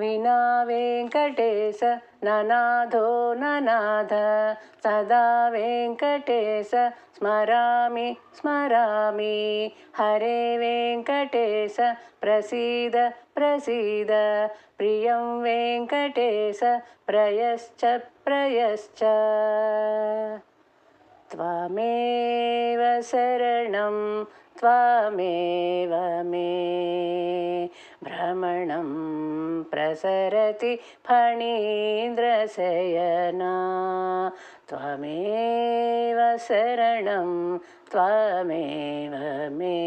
विना वेङ्कटेश ननाथो ननाथ सदा वेङ्कटेश स्मरामि स्मरामि हरे वेङ्कटेश प्रसीद प्रसीद प्रियं वेङ्कटेश प्रयश्च प्रयश्च त्वमेव शरणं त्वमेव मे भ्रमणं प्रसरति फणीन्द्रशयना त्वमेव शरणं त्वमेव मे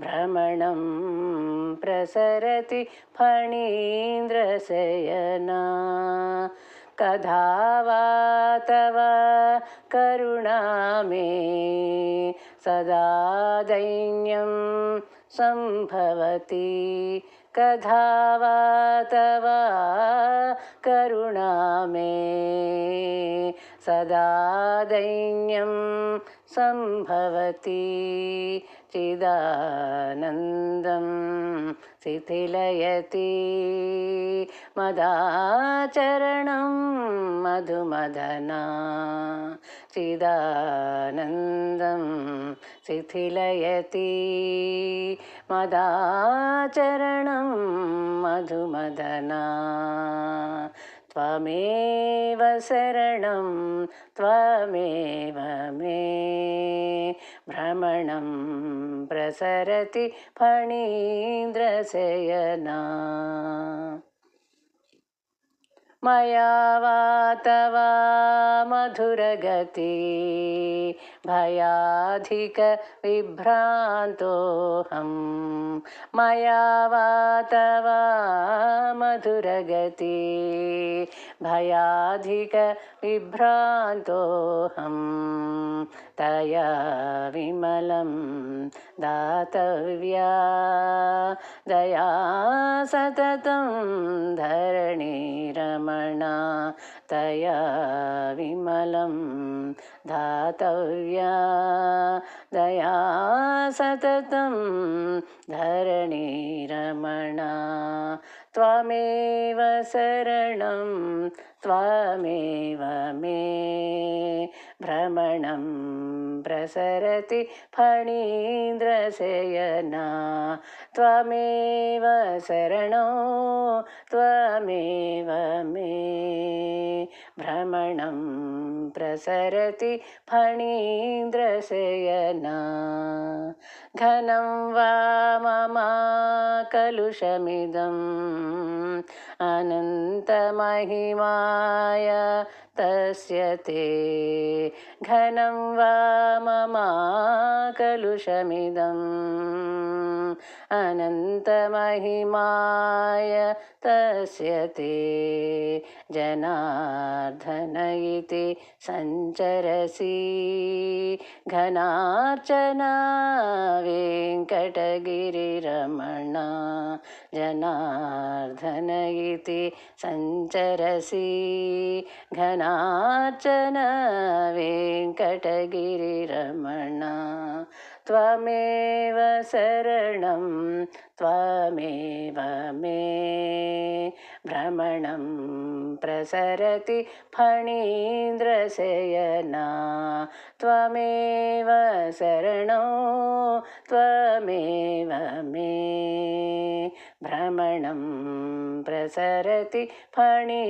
भ्रमणं प्रसरति फणीन्द्रशयना कदा वा तव करुणा मे सदा दैन्यं सम्भवति कदा वा तव करुणा मे सदा दैन्यं सम्भवति चिदानन्दं शिथिलयति मदाचरणं मधुमदना चिदानन्दं शिथिलयति मदाचरणं मधुमदना त्वमेव शरणं त्वमेव मे भ्रमणं प्रसरति फणीन्द्रशयना मया वा तव मधुरगति भयाधिकविभ्रान्तोऽहं मया वा तव मधुरगति भयाधिकविभ्रान्तोऽहं तया विमलं दातव्या दया सततं धरणीरमणा तया विमलं दातव्या दया सततं धरणीरमणा त्वमेव शरणं त्वमेव मे भ्रमणं प्रसरति फणीन्द्रशयना त्वमेव शरणं त्वमेव मे भ्रमणं प्रसरति फणीन्द्रशयना घनं वा मम कलुषमिदम् अनन्तमहिमाय तस्य ते घनं वा मम कलुषमिदम् अनन्तमहिमाय तस्य ते जनार्दन इति सञ्चरसि घनार्चना वेङ्कटगिरिरमणा जनार्दन इति सञ्चरसि घनार्चना वेङ्कटगिरिरमणा त्वमेव शरणं त्वमेव मे भ्रमणं प्रसरति फणीन्द्रशयना त्वमेव शरणं त्वमेव मे भ्रमणं प्रसरति फणीन्द्रशयना।